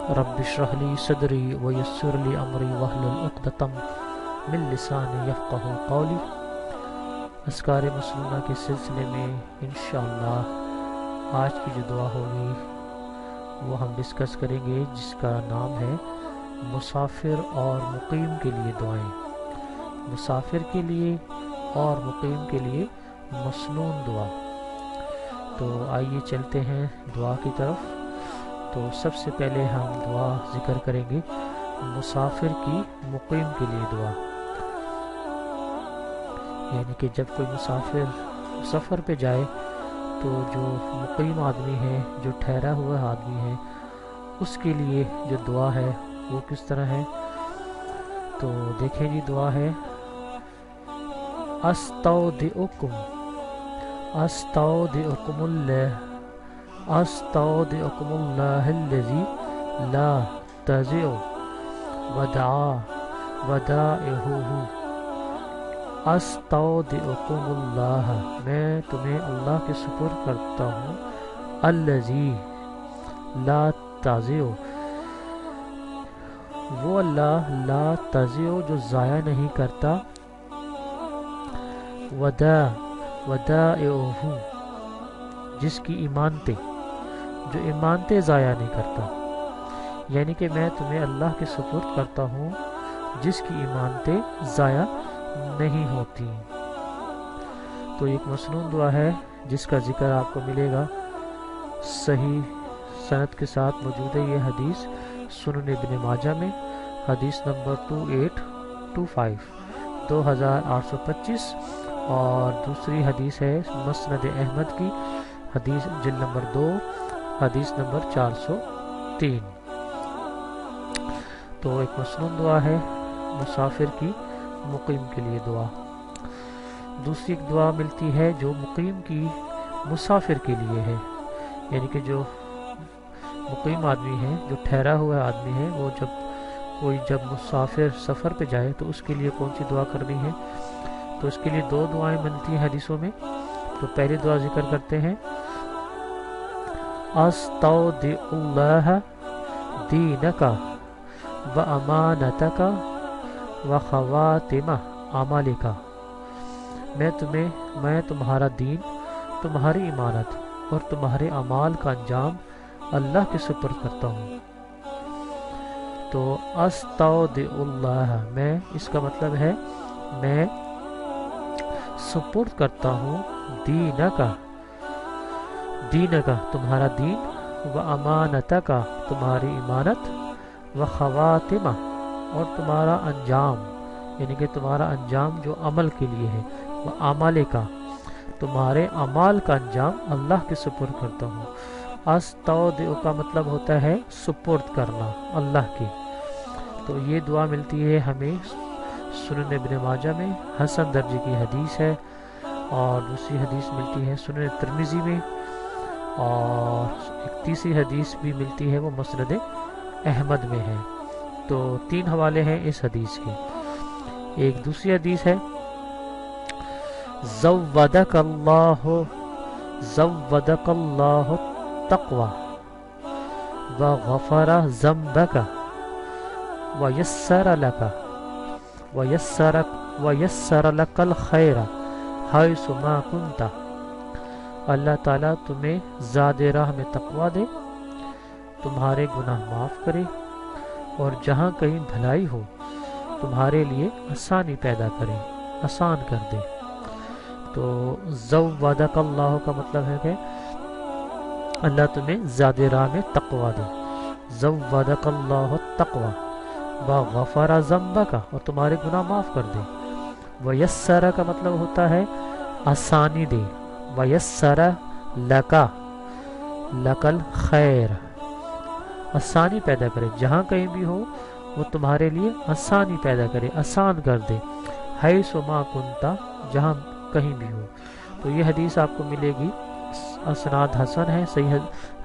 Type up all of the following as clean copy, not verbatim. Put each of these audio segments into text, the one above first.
رب اشرح لی صدری ویسر لی امری واحلل عقدۃ من لسانی یفقہوا قولی۔ اذکار مسنونہ کے سلسلے میں انشاءاللہ آج کی جو دعا ہوگی وہ ہم ڈسکس کریں گے، جس کا نام ہے مسافر اور مقیم کے لیے دعائیں۔ مسافر کے لیے اور مقیم کے لیے مسنون دعا۔ تو آئیے چلتے ہیں دعا کی طرف۔ تو سب سے پہلے ہم دعا ذکر کریں گے مسافر کی مقیم کے لیے دعا، یعنی کہ جب کوئی مسافر سفر پہ جائے تو جو مقیم آدمی ہے، جو ٹھہرا ہوا آدمی ہے، اس کے لیے جو دعا ہے وہ کس طرح ہے۔ تو دیکھیں جی، دعا ہے استودعکم اللہ الذی لا تضیع ودائعہ۔ استودعکم اللہ، میں تمہیں اللہ کے سپرد کرتا ہوں، الذی لا تضیع، وہ اللہ لا تضیع جو ضائع نہیں کرتا، ودائعہ جس کی ایمانتیں، جو ایمانتیں ضائع نہیں کرتا، یعنی کہ میں تمہیں اللہ کے سپرد کرتا ہوں جس کی ایمانتیں ضائع نہیں ہوتی۔ تو ایک مسنون دعا ہے جس کا ذکر آپ کو ملے گا، صحیح سند کے ساتھ موجود ہے یہ حدیث سنن ابن ماجہ میں، حدیث نمبر 2825، اور دوسری حدیث ہے مسند احمد کی، حدیث جلد نمبر 2، حدیث نمبر 403۔ تو ایک مسنون دعا ہے مسافر کی مقیم کے لیے دعا۔ دوسری ایک دعا ملتی ہے جو مقیم کی مسافر کے لیے ہے، یعنی کہ جو مقیم آدمی ہے، جو ٹھہرا ہوا آدمی ہے، وہ جب مسافر سفر پہ جائے تو اس کے لیے کون سی دعا کرنی ہے۔ تو اس کے لیے دو دعائیں ملتی ہیں حدیثوں میں۔ تو پہلی دعا ذکر کرتے ہیں استودع اللہ دینک و امانتک و خواتم اعمالک، میں تمہارا دین، تمہاری امانت اور تمہارے اعمال کا انجام اللہ کے سپرد کرتا ہوں۔ تو استودع اللہ، میں، اس کا مطلب ہے میں سپرد کرتا ہوں دینک تمہارا دین، و امانتک تمہاری امانت، و خواتم اور تمہارا انجام، یعنی کہ تمہارا انجام جو عمل کے لیے ہے، و اعمالک تمہارے اعمال کا انجام اللہ کے سپرد کرتا ہوں۔ استودع کا مطلب ہوتا ہے سپرد کرنا اللہ کی۔ تو یہ دعا ملتی ہے ہمیں سنن ابن ماجہ میں، حسن درجے کی حدیث ہے، اور دوسری حدیث ملتی ہے سنن ترمذی میں، اور ایک تیسری حدیث بھی ملتی ہے وہ مسند احمد میں ہے۔ تو 3 حوالے ہیں اس حدیث کے۔ ایک دوسری حدیث ہے زودک اللہ التقوی وغفر ذنبک ویسر لک الخیر حیث ما کنت، اللہ تعالیٰ تمہیں زاد راہ میں تقوی دے، تمہارے گناہ معاف کرے، اور جہاں کہیں بھلائی ہو تمہارے لیے آسانی پیدا کرے، آسان کر دے۔ تو زودک اللہ کا مطلب ہے کہ اللہ تمہیں زاد راہ میں تقوی دے، زودک اللہ التقوی وغفر ذنبک اور تمہارے گناہ معاف کر دے، ویسر کا مطلب ہوتا ہے آسانی دے، ویسر لک الخیر آسانی پیدا کرے، جہاں کہیں بھی ہو وہ تمہارے لیے آسانی پیدا کرے، آسان کر دے، حیث ما کنت جہاں کہیں بھی ہو۔ تو یہ حدیث آپ کو ملے گی، اسناد حسن ہے، صحیح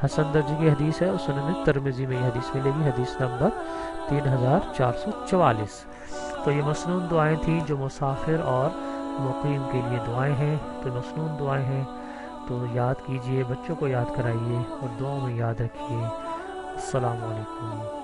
حسن درجے کی حدیث ہے، اور سنن ترمذی میں یہ حدیث ملے گی، حدیث نمبر 3444۔ تو یہ مسنون دعائیں تھیں جو مسافر اور مقیم کے لیے دعائیں ہیں، تو مسنون دعائیں ہیں، تو یاد کیجئے، بچوں کو یاد کرائیے اور دعاؤں میں یاد رکھیے۔ السلام علیکم۔